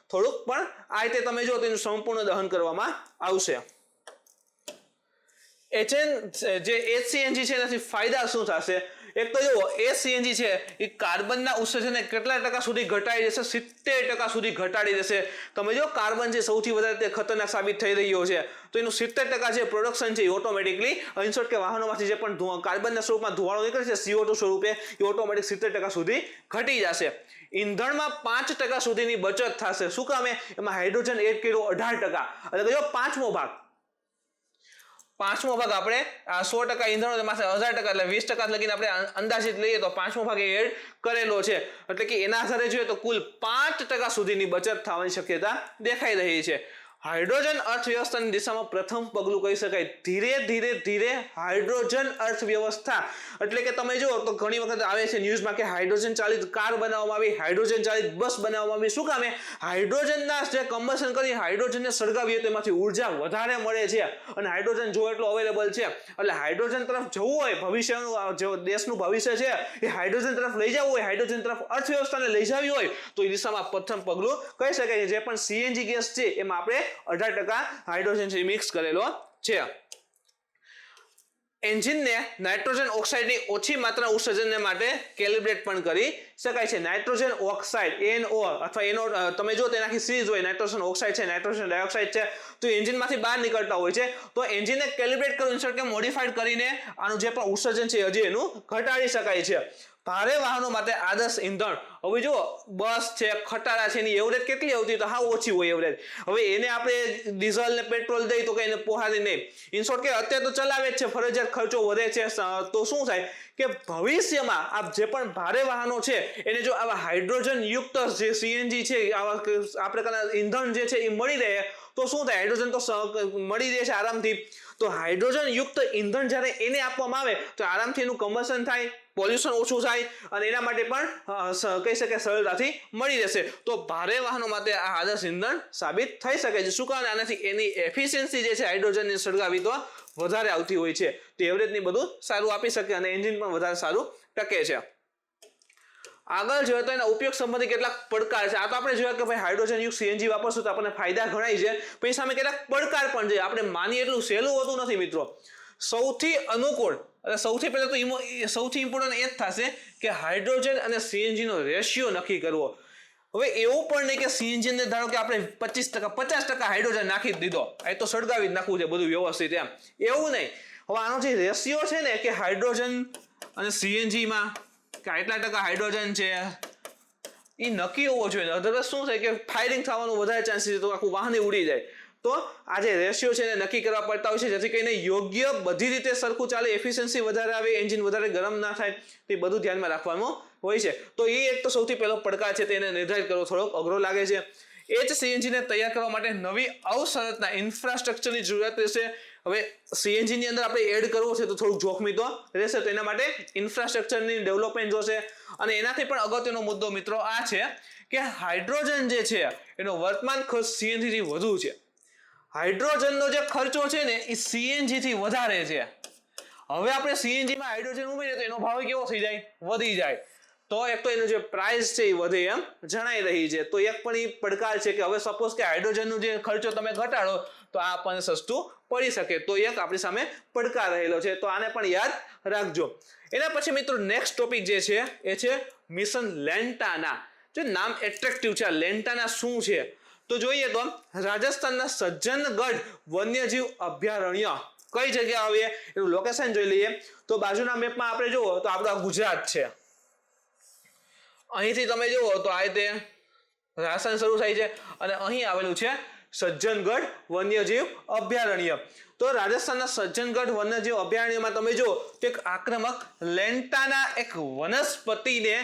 થોડુંક, પણ આ રીતે તમે જો તો એનું સંપૂર્ણ દહન કરવામાં આવશે. જે HCNG છે એનાથી ફાયદા શું થશે, એક તો જો HCNG છે એ કાર્બનના ઉત્સર્જનને કેટલા ટકા સુધી ઘટાડી દેશે, 70% સુધી ઘટાડી દેશે. તમે જો કાર્બન જે સૌથી વધારે તે ખતરનાક સાબિત થઈ રહ્યો છે, તો એનું 70% જે પ્રોડક્શન છે એ ઓટોમેટિકલી ઇન્સ્યોર કે વાહનોમાંથી જે પણ કાર્બનના સ્વરૂપમાં ધુવાળો નીકળે છે CO2 સ્વરૂપે, એ ઓટોમેટિક 70% સુધી ઘટી જશે. ઈંધણમાં 5% સુધીની બચત થશે. શું કામે? એમાં હાઇડ્રોજન એડ કર્યો 18%, એટલે કયો પાંચમો ભાગ આપણે 100% ઈંધણ એમાં 1000%, એટલે 20% લગીને આપણે અંદાજિત લઈએ તો પાંચમો ભાગ એડ કરેલો છે. એટલે કે એના આધારે જોઈએ તો કુલ 5% સુધીની બચત થવાની શક્યતા દેખાઈ રહી છે. હાઇડ્રોજન અર્થવ્યવસ્થાની દિશામાં પ્રથમ પગલું કહી શકાય. ધીરે ધીરે હાઇડ્રોજન અર્થવ્યવસ્થા, એટલે કે તમે જુઓ તો ઘણી વખત આવે છે ન્યૂઝમાં કે હાઇડ્રોજન ચાલિત કાર બનાવવામાં આવી, હાઇડ્રોજન ચાલિત બસ બનાવવામાં આવી. શું કામે? હાઇડ્રોજનના જે કમ્બશન કરી હાઇડ્રોજનને સળગાવીએ તો એમાંથી ઉર્જા વધારે મળે છે અને હાઇડ્રોજન જો એટલો અવેલેબલ છે, એટલે હાઇડ્રોજન તરફ જવું હોય, ભવિષ્યનું જે દેશનું ભવિષ્ય છે એ હાઇડ્રોજન તરફ લઈ જવું હોય, હાઇડ્રોજન તરફ અર્થવ્યવસ્થાને લઈ જવી હોય તો એ દિશામાં પ્રથમ પગલું કહી શકાય. જે પણ સીએનજી ગેસ છે એમાં આપણે 18% હાઇડ્રોજન મિક્સ કરેલો છે. એન્જિનને નાઇટ્રોજન ઓક્સાઇડની ઓછી માત્રા ઉત્સર્જનને માટે કેલિબ્રેટ પણ કરી શકાય છે. નાઇટ્રોજન ઓક્સાઇડ NO અથવા NO તમે જો તેનાથી સિરીઝ હોય, નાઇટ્રોજન ઓક્સાઇડ છે, નાઇટ્રોજન ડાયોક્સાઇડ છે, તો એન્જિનમાંથી બહાર નીકળતા હોય છે. તો એન્જિનને કેલિબ્રેટ કરવું ઇન્સ્ટન્ટ કે મોડિફાઈડ કરીને આનું જે પણ ઉત્સર્જન છે હજી એનું ઘટાડી શકાય છે. ભારે વાહનો માટે આદર્શ ઈંધણ, હવે જો બસ છે, ખટારા છે, એની એવરેજ કેટલી આવતી તો હાવ ઓછી હોય એવરેજ. હવે એને આપણે ડીઝલ ને પેટ્રોલ દઈ તો કઈ એને પોહાતી નહીં. ઇન શોર્ટ કે અત્યારે તો ચલાવે જ છે, ફરજિયાત ખર્ચો વધે છે, તો શું થાય કે ભવિષ્યમાં આ જે પણ ભારે વાહનો છે એને જો આવા હાઇડ્રોજન યુક્ત જે સીએનજી છે, આ પ્રકારના ઈંધણ જે છે એ મળી રહે તો શું થાય? હાઇડ્રોજન તો મળી રહે છે આરામથી. તો હાઇડ્રોજન યુક્ત ઈંધણ જ્યારે એને આપવામાં આવે તો આરામથી એનું કમ્બશન થાય, પોલ્યુશન ઓછું થાય અને એના માટે પણ કહી શકાય સરળતાથી મળી રહેશે. તો ભારે વાહનો માટે આ આદર્શ ઈંધણ સાબિત થઈ શકે છે. શું કારણ? આનાથી એની એફિશિયન્સી જે છે હાઇડ્રોજનની સળગાવી તો વધારે આવતી હોય છે, તો એવરેજની બધું સારું આપી શકે અને એન્જિન પણ વધારે સારું ટકે છે. આગળ જોઈએ તો એના ઉપયોગ સંબંધી કેટલાક પડકાર છે. આ તો આપણે જોયા કે ભાઈ હાઇડ્રોજન યુક્ત સીએનજી વાપરશું તો આપણને ફાયદા ઘણાય છે, પણ સામે કેટલાક પડકાર પણ છે. આપણે માનીએ એટલું સહેલું હોતું નથી મિત્રો. સૌથી અનુકૂળ અને સૌથી પહેલા તો સૌથી ઇમ્પોર્ટન્ટ એ જ થશે કે હાઇડ્રોજન અને સીએનજી નો રેશિયો નક્કી કરવો. હવે એવું પણ નહીં કે સીએનજી ને ધારો કે આપણે 25% 50% હાઇડ્રોજન નાખી દીધો, એ તો સળગાવી જ નાખવું છે બધું વ્યવસ્થિત, એમ એવું નહીં. હવે આનો જે રેશિયો છે ને કે હાઇડ્રોજન અને સીએનજી માં કેટલા ટકા હાઇડ્રોજન છે એ નક્કી હોવો જોઈએ. અધરવાઇઝ શું થાય કે ફાયરિંગ થવાનું વધારે ચાન્સીસ છે, તો આખું વાહન ઉડી જાય. તો આ જે રેશિયો છે એને નક્કી કરવા પડતા હોય છે, જેથી કરીને યોગ્ય બધી રીતે સરખું ચાલે, એફિશિયન્સી વધારે આવે, એન્જિન વધારે ગરમ ના થાય, તો એ બધું ધ્યાનમાં રાખવાનું હોય છે. તો એ એક તો સૌથી પહેલો પડકાર છે, તેને નિર્ધારિત કરવો થોડોક અઘરો લાગે છે. એ જ સીએનજીને તૈયાર કરવા માટે નવી અવસરચના ઇન્ફ્રાસ્ટ્રક્ચરની જરૂરિયાત રહેશે. હવે સીએનજીની અંદર આપણે એડ કરવો છે તો થોડુંક જોખમી તો રહેશે, તો એના માટે ઇન્ફ્રાસ્ટ્રક્ચરની ડેવલપમેન્ટ જોશે. અને એનાથી પણ અગત્યનો મુદ્દો મિત્રો આ છે કે હાઇડ્રોજન જે છે એનો વર્તમાન ખર્ચ સીએનજી થી વધુ છે. હાઇડ્રોજનનો જે ખર્ચો છે ને એ સીએનજી થી વધારે છે. હવે આપણે સીએનજીમાં હાઇડ્રોજન ઉમેરીએ તો એનો ભાવ કેવો થઈ જાય? વધી જાય. તો એક તો એનો જે પ્રાઇસ છે એ વધે એમ જણાઈ રહી છે. તો એક પણ એ પડકાર છે કે હવે સપોઝ કે હાઇડ્રોજનનો જે ખર્ચો તમે ઘટાડો તો આ આપણને સસ્તું પડી શકે, તો એક આપણી સામે પડકાર રહેલો છે. તો આને પણ યાદ રાખજો. એના પછી મિત્રો નેક્સ્ટ ટોપિક જે છે એ છે મિશન લેન્ટાના. જે નામ એટ્રેક્ટિવ છે, આ લેન્ટાના શું છે તો જોઈએ તો રાજસ્થાનના સજ્જનગઢ વન્યજીવ અભયારણ્ય કઈ જગ્યા આવે એનું લોકેશન જોઈ લઈએ. તો બાજુના મેપમાં આપણે જુઓ તો આપણું ગુજરાત છે. અહીંથી તમે જુઓ તો આ રીતે રાજસ્થાન શરૂ થાય છે અને અહીં આવેલું છે સજ્જનગઢ વન્યજીવ અભયારણ્ય. તો રાજસ્થાનના સજ્જનગઢ વન્યજીવ અભયારણ્યમાં તમે જો તો એક આક્રમક લેન્ટાના એક વનસ્પતિને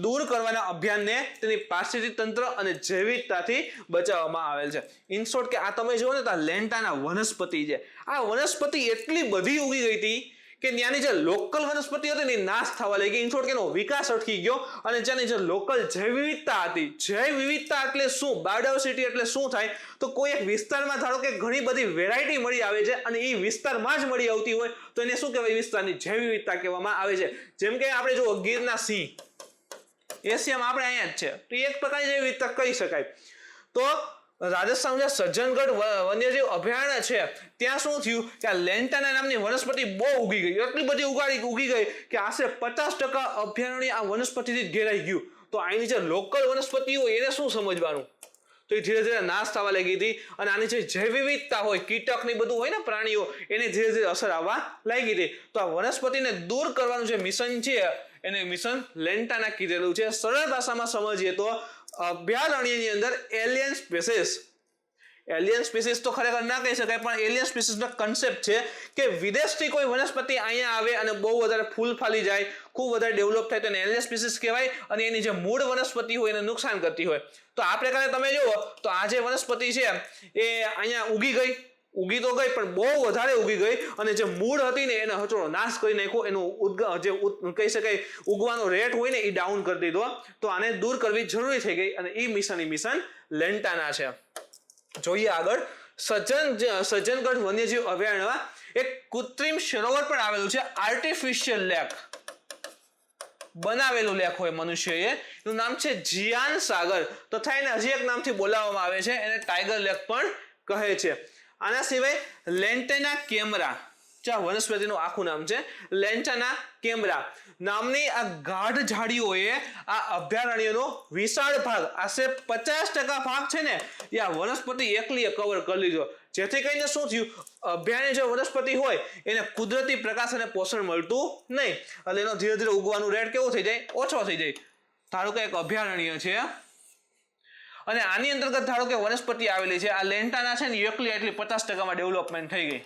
દૂર કરવાના અભિયાનને તેની પારિસ્થિતિક તંત્ર અને જૈવિકતાથી બચાવવામાં આવેલ છે. ઇન શોર્ટ કે આ તમે જુઓ ને તો લેન્ટાના વનસ્પતિ છે, આ વનસ્પતિ એટલી બધી ઉગી ગઈ હતી કે ત્યાંની જે લોકલ વનસ્પતિ હતી ને નાશ થવા લાગી. ઇન શોર્ટ કે એનો વિકાસ અટકી ગયો અને ત્યાંની જે લોકલ જૈવ વિવિધતા હતી, જૈવ વિવિધતા એટલે શું, બાયોડાયવર્સિટી એટલે શું થાય તો કોઈ એક વિસ્તારમાં ધારો કે ઘણી બધી વેરાયટી મળી આવે છે અને એ વિસ્તારમાં જ મળી આવતી હોય તો એને શું કહેવાય? વિસ્તારની જૈવ વિવિધતા કહેવામાં આવે છે. જેમ કે આપણે જો ગીરના સિંહ એશિયામાં આપણે અહીંયા જ છે, તો એક પ્રકારની જૈવ વિવિધતા કહી શકાય. તો રાજસ્થાન જે સજ્જનગઢ વન્યજીવ અભયારણ્ય છે ત્યાં શું થયું કે આ લેન્ટાના નામની વનસ્પતિ બહુ ઉગી ગઈ, એટલી બધી ઉગી ગઈ કે આશરે 50% અભયારણ્ય આ વનસ્પતિથી ઘેરાઈ ગયું. તો અહીંની જે લોકલ વનસ્પતિ હોય એને શું સમજવાનું? તો એ ધીરે ધીરે નાશ થવા લાગી હતી અને આની જે જૈવ વિવિધતા હોય, કીટક ને બધું હોય ને પ્રાણીઓ, એને ધીરે ધીરે અસર આવવા લાગી હતી. તો આ વનસ્પતિને દૂર કરવાનું જે મિશન છે એને મિશન લેન્ટાના કીધેલું છે. સરળ ભાષામાં સમજીએ તો અભયારણ્યની અંદર એલિયન સ્પીસીસ તો ખરેખર ના કહી શકાય, પણ એલિયન સ્પીસીસનો કન્સેપ્ટ છે કે વિદેશથી કોઈ વનસ્પતિ અહીંયા આવે અને બહુ વધારે ફૂલ ફાલી જાય, ખૂબ વધારે ડેવલપ થાય તો એને એલિયન સ્પીસીસ કહેવાય અને એની જે મૂળ વનસ્પતિ હોય એને નુકસાન કરતી હોય. તો આ પ્રકારે તમે જુઓ તો આ જે વનસ્પતિ છે એ અહીંયા ઉગી તો ગઈ પણ બહુ વધારે ઉગી ગઈ અને જે મૂળ હતી ને એને હચોળો નાશ કરી નાખ્યો, એનું જે કહી શકાય ઉગવાનો રેટ હોય ને એ ડાઉન કરી દીધો. તો આને દૂર કરવી જરૂરી થઈ ગઈ અને એ મિશન લેન્ટાના છે. જોઈએ આગળ, સજ્જનગઢ વન્યજીવ અભયારણ્યમાં એક કૃત્રિમ સરોવર પણ આવેલું છે, આર્ટિફિશિયલ લેક, બનાવેલું લેક હોય મનુષ્યએ. એનું નામ છે જીયાન સાગર તથા એને હજી એક નામથી બોલાવવામાં આવે છે, એને ટાઈગર લેક પણ કહે છે. આના સિવાય લેન્ટેના કેમરા, વનસ્પતિનું આખું નામ છે લેન્ટાના કેમરા નામની આ ગાઢ ઝાડીઓએ આ અભયારણ્યનો વિશાળ ભાગ, આશરે 50% ભાગ છે ને એ આ વનસ્પતિ એકલીએ કવર કરી લીધો. જેથી કરીને શું થયું, અભયારણ્ય જે વનસ્પતિ હોય એને કુદરતી પ્રકાશ અને પોષણ મળતું નહીં એટલે એનો ધીરે ધીરે ઉગવાનું રેટ કેવો થઈ જાય, ઓછો થઈ જાય. ધારો કે એક અભયારણ્ય છે અને આની અંતર્ગત ધારો કે વનસ્પતિ આવેલી છે, આ લેન્ટાના છે ને એકલી એટલી 50%માં ડેવલપમેન્ટ થઈ ગઈ.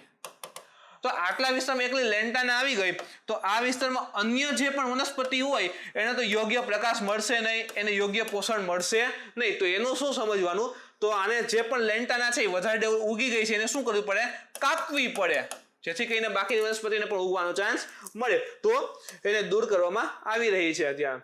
તો આટલા વિસ્તારમાં એકલી લેન્ટાના આવી ગઈ તો આ વિસ્તારમાં અન્ય જે પણ વનસ્પતિ હોય એને તો યોગ્ય પ્રકાશ મળશે નહીં, એને યોગ્ય પોષણ મળશે નહીં. તો એનું શું સમજવાનું, તો આને જે પણ લેન્ટાના છે એ વધારે ઉગી ગઈ છે એને શું કરવું પડે, કાપવી પડે, જેથી કરીને બાકીની વનસ્પતિને પણ ઉગવાનો ચાન્સ મળે. તો એને દૂર કરવામાં આવી રહી છે અત્યારે.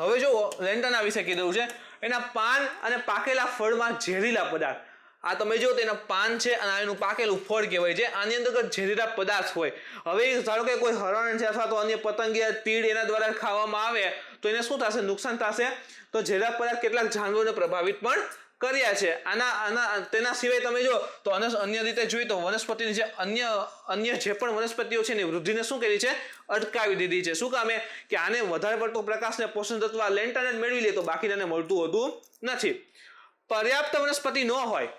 હવે જો લેન્ટાના વિશે કીધું છે, એના પાન અને પાકેલા ફળમાં ઝેરીલા પદાર્થ, આ તમે જો તેના પાન છે અને એનું પાકેલું ફળ કહેવાય છે, આની અંદર ઝેરીલા પદાર્થ હોય. હવે ધારો કે કોઈ હરણ છે અથવા તો અન્ય પતંગિયા, તીડ એના દ્વારા ખાવામાં આવે તો એને શું થશે, નુકસાન થશે. તો ઝેરીલા પદાર્થ કેટલાક જાનવરોને પ્રભાવિત પણ કર્યા છે. તેના સિવાય તમે જો તો અન્ય રીતે જોઈએ તો વનસ્પતિની જે અન્ય જે પણ વનસ્પતિઓ છે એની વૃદ્ધિને શું કરી છે, અટકાવી દીધી છે. શું કામે, કે આને વધારે પડતો પ્રકાશ ને પોષણ તત્વ લેન્ટાને મેળવી લે તો બાકીને મળતું હોતું નથી. પર્યાપ્ત વનસ્પતિ ન હોય,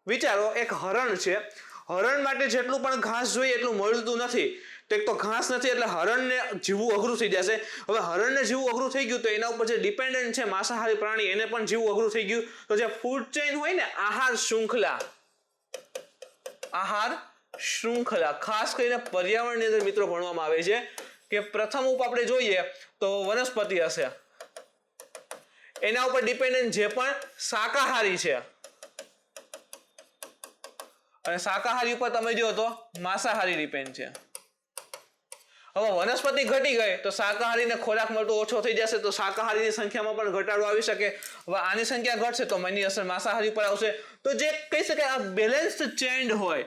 વિચારો એક હરણ છે, હરણ માટે જેટલું પણ ઘાસ જોઈએ એટલું મળતું નથી. એક તો ઘાસ નથી એટલે હરણને જીવવું અઘરું થઈ જશે. હવે હરણને જીવવું અઘરું થઈ ગયું તો એના ઉપર જે ડિપેન્ડન્ટ છે માંસાહારી પ્રાણી એને પણ જીવવું અઘરું થઈ ગયું. તો જે ફૂડ ચેઇન હોય ને, આહાર શૃંખલા ખાસ કરીને પર્યાવરણની અંદર મિત્રો ભણવામાં આવે છે કે પ્રથમ આપણે જોઈએ તો વનસ્પતિ હશે, એના ઉપર ડિપેન્ડન્ટ જે પણ શાકાહારી છે અને શાકાહારી ઉપર તમે જો તો માંસાહારી ડિપેન્ડ છે. હવે વનસ્પતિ ઘટી ગઈ તો શાકાહારીને ખોરાક મળતો ઓછો થઈ જશે, તો શાકાહારીની સંખ્યામાં પણ ઘટાડો આવી શકે. હવે આની સંખ્યા ઘટશે તો એની અસર માંસાહારી પર આવશે. તો જે કહી શકાય આ બેલેન્સ્ડ ચેઇન હોય,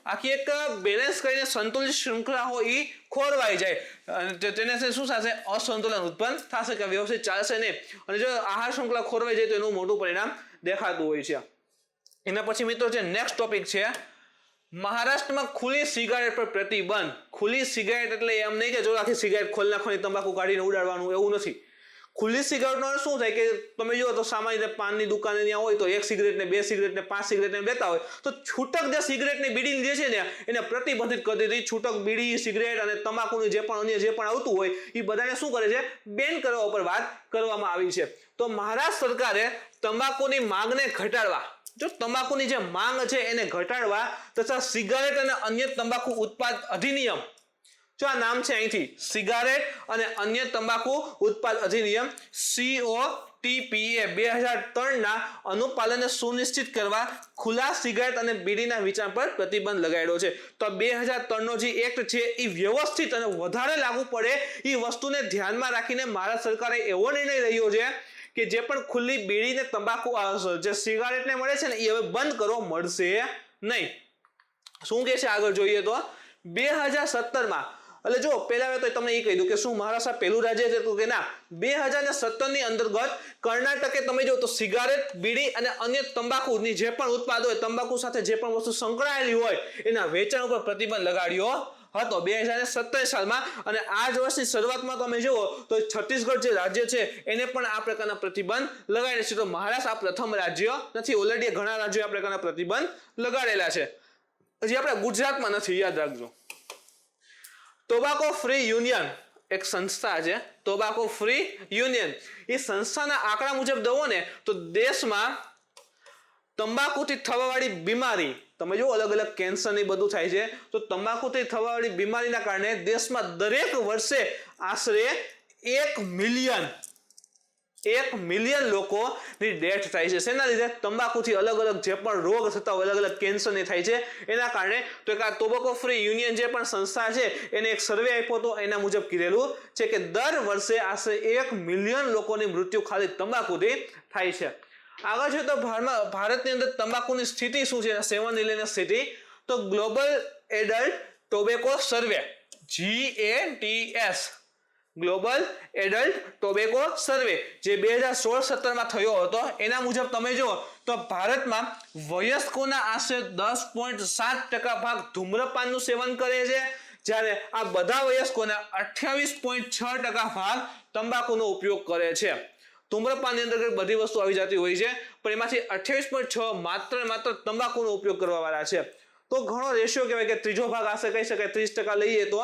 આખી એક બેલેન્સ કરીને સંતુલિત શૃંખલા હોય એ ખોરવાઈ જાય અને તેને શું થશે, અસંતુલન ઉત્પન્ન થશે કે વ્યવસ્થિત ચાલશે નહીં. અને જો આહાર શૃંખલા ખોરવાઈ જાય તો એનું મોટું પરિણામ દેખાતું હોય છે. એના પછી મિત્રો જે નેક્સ્ટ ટોપિક છે, મહારાષ્ટ્રમાં ખુલ્લી સિગારેટ પર પ્રતિબંધ. ખુલ્લી સિગારેટ એટલે એમ નહીં કે જો આખી સિગારેટ ખોલી નાખવાની, તંબાકુ કાઢીને ઉડાડવાનું, એવું નથી. ખુલ્લી સિગારેટનો શું થાય કે તમે જુઓ તો સામાન્ય રીતે પાનની દુકાને ત્યાં હોય તો 1 સિગરેટ ને 2 સિગરેટ ને 5 સિગરેટ ને લેતા હોય તો છૂટક જે સિગરેટની બીડી જે છે ને એને પ્રતિબંધિત કરી દીધી. છૂટક બીડી, સિગરેટ અને તમાકુની જે પણ અન્ય જે પણ આવતું હોય એ બધાને શું કરે છે, બેન કરવા ઉપર વાત કરવામાં આવી છે. તો મહારાષ્ટ્ર સરકારે તંબાકુની માંગને ઘટાડવા, જો તંબાકુની જે માંગ છે એને ઘટાડવા તથા સિગારેટ અને અન્ય તંબાકુ ઉત્પાદ અધિનિયમ, જો આ નામ છે અહીંથી, સિગારેટ અને અન્ય તંબાકુ ઉત્પાદ અધિનિયમ COTPA 2003 ના અનુપાલનને સુનિશ્ચિત કરવા ખુલ્લા સિગારેટ અને બીડીના વેચાણ પર પ્રતિબંધ લગાડ્યો છે. તો 2003 નો જે એક્ટ છે એ વ્યવસ્થિત અને વધારે લાગુ પડે એ વસ્તુને ધ્યાનમાં રાખીને મહારાષ્ટ્ર સરકારે એવો નિર્ણય રહ્યો છે કે જે પણ ખુલ્લી બીડી ને તંબાકુ જે સિગારેટને મળે છે ને એ હવે બંધ કરવા મળશે નહીં. શું કે છે આગળ જોઈએ તો 2017માં, એટલે જો પહેલા તો તમને એ કહી દઉં કે શું મહારાષ્ટ્ર પહેલું રાજ્ય છે તો કે ના, 2017 ની અંતર્ગત કર્ણાટકે તમે જો તો સિગારેટ, બીડી અને અન્ય તંબાકુની જે પણ ઉત્પાદ હોય, તંબાકુ સાથે જે પણ વસ્તુ સંકળાયેલી હોય એના વેચાણ ઉપર પ્રતિબંધ લગાડ્યો હતો 2017 સાલમાં. અને આ જ વર્ષની શરૂઆતમાં તમે જુઓ તો છત્તીસગઢ જે રાજ્ય છે એને પણ આ પ્રકારના પ્રતિબંધ લગાડેલા છે. તો મહારાષ્ટ્ર આ પ્રથમ રાજ્ય નથી, ઓલરેડી ઘણા રાજ્યો આ પ્રકારના પ્રતિબંધ લગાડેલા છે, હજી આપણે ગુજરાતમાં નથી, યાદ રાખજો. ટોબાકો ફ્રી યુનિયન એક સંસ્થા છે, ટોબાકો ફ્રી યુનિયન. એ સંસ્થાના આંકડા મુજબ દો ને તો દેશમાં તંબાકુથી થવાવાળી બીમારી, તમે જો અલગ અલગ કેન્સર ને બધું થાય છે, તો તંબાકુથી થવાવાળી બીમારીના કારણે દેશમાં દરેક વર્ષે આશરે 1 મિલિયન લોકોની ડેથ થાય છે. શેના લીધે? તંબાકુથી અલગ અલગ જે પણ રોગ થતા હોય, અલગ અલગ કેન્સર ને થાય છે એના કારણે. તો એક આ ટોબેકો ફ્રી યુનિયન જે પણ સંસ્થા છે એને એક સર્વે આપ્યો હતો, એના મુજબ કીધેલું છે કે દર વર્ષે આશરે 1 મિલિયન લોકોની મૃત્યુ ખાલી તંબાકુથી થાય છે. આગળ જોઈએ તો ભારતની અંદર તંબાકુની સ્થિતિ શું છે, સેવન ઇલેવન સ્થિતિ. તો ગ્લોબલ એડલ્ટ ટોબેકો સર્વે, GATS, ગ્લોબલ એડલ્ટ ટોબેકો સર્વે જે 2016-17માં થયો હતો, એના મુજબ તમે જુઓ તો ભારતમાં વયસ્કોના આશરે 10.7% ભાગ ધૂમ્રપાનનું સેવન કરે છે, જ્યારે આ બધા વયસ્કોના 28.6% ભાગ તંબાકુનો ઉપયોગ કરે છે. ધૂમ્રપાનની અંદર બધી વસ્તુ આવી જતી હોય છે, પણ એમાંથી 28.6 માત્ર તંબાકુનો ઉપયોગ કરવા વાળા છે. તો ઘણો રેશિયો કહેવાય કે ત્રીજો ભાગ આશરે કહી શકાય 30% લઈએ તો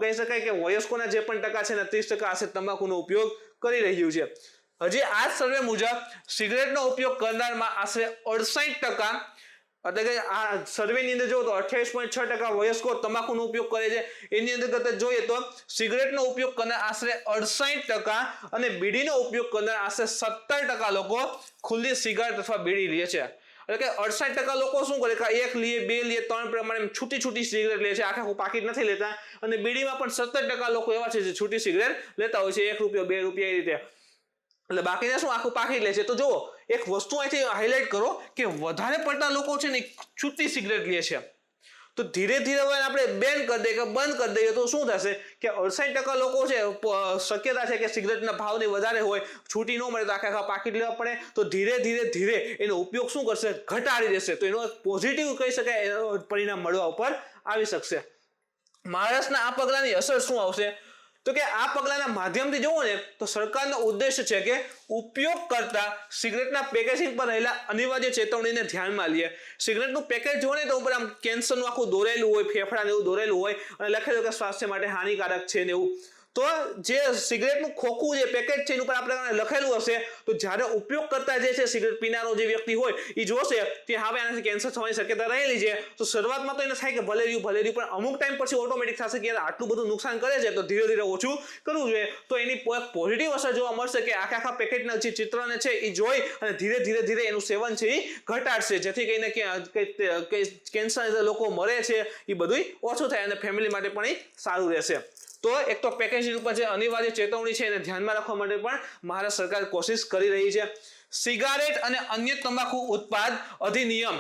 કહી શકાય કે વયસ્કોના જે પણ ટકા છે ને 30% આશરે તંબાકુનો ઉપયોગ કરી રહ્યું છે. હજી આ સર્વે મુજબ સિગરેટનો ઉપયોગ કરનારમાં આશરે 68%, એટલે કે આ સર્વેની અંદર જો તો 28.6% વયસ્કો તંબાકુનો ઉપયોગ કરે છે. એની અંદર જોઈએ તો સિગરેટનો ઉપયોગ કરનાર આશરે 68% અને બીડીનો ઉપયોગ કરનાર આશરે 70% લોકો ખુલ્લી સિગારેટ અથવા બીડી લે છે. એટલે કે 68% લોકો શું કરે કે 1 લે, 2 લે, 3 પ્રમાણે છૂટી સિગરેટ લે છે, આખું પાકીટ નથી લેતા. અને બીડીમાં પણ 70% લોકો એવા છે જે છૂટી સિગરેટ લેતા હોય છે, 1 રૂપિયો 2 રૂપિયા એ રીતે. એટલે બાકીના શું આખું પાકીટ લે છે. તો જુઓ એક વસ્તુ અહીંથી હાઇલાઇટ કરો કે વધારે પડતા લોકો છે ને છૂટી સિગરેટ લે છે. તો ધીરે ધીરે આપણે બેન કરી દઈએ કે બંધ કરી દઈએ તો શું થશે કે 68% લોકો છે, શક્યતા છે કે સિગરેટના ભાવની વધારે હોય, છૂટી ન મળે તો આખા પાકીટ લેવા પડે. તો ધીરે એનો ઉપયોગ શું કરશે? ઘટાડી દેશે. તો એનો પોઝિટિવ કહી શકાય પરિણામ મળવા ઉપર આવી શકશે. મહારાષ્ટ્રના આ પગલાની અસર શું આવશે? તો કે આ પગલાના માધ્યમથી જોવો ને તો સરકારનો ઉદ્દેશ છે કે ઉપયોગ કરતા સિગરેટના પેકેજિંગ પર રહેલા અનિવાર્ય ચેતવણીને ધ્યાનમાં લે. સિગરેટનું પેકેજ જોવો ને તો ઉપર આમ કેન્સરનું આખું દોરેલું હોય, ફેફડાને એવું દોરેલું હોય અને લખેલું કે સ્વાસ્થ્ય માટે હાનિકારક છે ને એવું. તો જે સિગરેટનું ખોખું જે પેકેજ છે એની ઉપર આ પ્રકારે લખેલું હશે, તો જ્યારે ઉપયોગ કરતા જે છે સિગરેટ પીનારો જે વ્યક્તિ હોય એ જોશે કે હવે આનાથી કેન્સર થવાની શક્યતા રહેલી છે. તો શરૂઆતમાં તો એને થાય કે ભલે રહ્યું, પણ અમુક ટાઈમ પછી ઓટોમેટિક થશે કે યાર આટલું બધું નુકસાન કરે છે તો ધીરે ઓછું કરવું જોઈએ. તો એની પોઝિટિવ અસર જોવા મળશે કે આખા પેકેટના જે ચિત્રને છે એ જોઈ અને ધીરે એનું સેવન છે એ ઘટાડશે, જેથી કરીને કેન્સર લોકો મરે છે એ બધું ઓછું થાય અને ફેમિલી માટે પણ એ સારું રહેશે. તો એક તો પેકેજિંગ ઉપર જે અનિવાર્ય ચેતવણી છે એને ધ્યાનમાં રાખવા માટે પણ મહારાષ્ટ્ર સરકાર કોશિશ કરી રહી છે. સિગારેટ અને અન્ય તમાકુ ઉત્પાદ અધિનિયમ,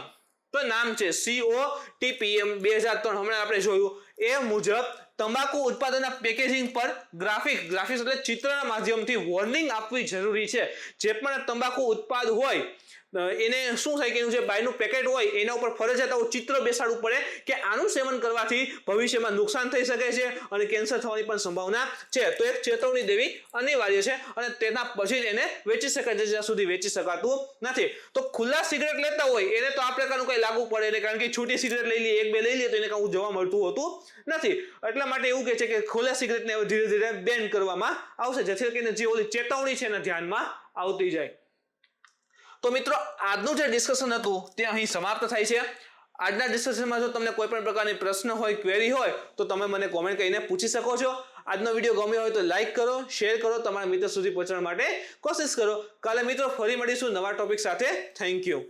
તો નામ છે COTPM 2003, હમણાં આપણે જોયું એ મુજબ તમાકુ ઉત્પાદનના પેકેજિંગ પર ગ્રાફિક્સ એટલે ચિત્રના માધ્યમથી વોર્નિંગ આપવી જરૂરી છે. જે પણ તમાકુ ઉત્પાદ હોય એને શું થાય કે એનું જે બાયનું પેકેટ હોય એના ઉપર ફરજિયાત આવું ચિત્ર બેસાડવું પડે કે આનું સેવન કરવાથી ભવિષ્યમાં નુકસાન થઈ શકે છે અને કેન્સર થવાની પણ સંભાવના છે. તો એક ચેતવણી દેવી અનિવાર્ય છે અને તેના પછી જ એને વેચી શકાય છે, જ્યાં સુધી વેચી શકાતું નથી. તો ખુલ્લા સિગરેટ લેતા હોય એને તો આ પ્રકારનું કંઈ લાગુ પડે નહીં, કારણ કે છૂટી સિગરેટ લઈ લઈએ, 1-2 લઈ લઈએ તો એને કાંઈ જોવા મળતું હોતું નથી. એટલા માટે એવું કહે છે કે ખુલ્લા સિગરેટને ધીરે બેન કરવામાં આવશે, જેથી કરીને જે ઓલી ચેતવણી છે એને ધ્યાનમાં આવતી જાય. તો મિત્રો આજનું જે ડિસ્કશન હતું તે અહીં સમાપ્ત થાય છે. આજના ડિસ્કશનમાં જો તમને કોઈ પણ પ્રકારની પ્રશ્ન હોય, ક્વેરી હોય તો તમે મને કોમેન્ટ કરીને પૂછી શકો છો. આજનો વિડીયો ગમ્યો હોય તો લાઈક કરો, શેર કરો, તમારા મિત્રો સુધી પહોંચવા માટે કોશિશ કરો. કાલે મિત્રો ફરી મળીશું નવા ટોપિક સાથે. Thank you.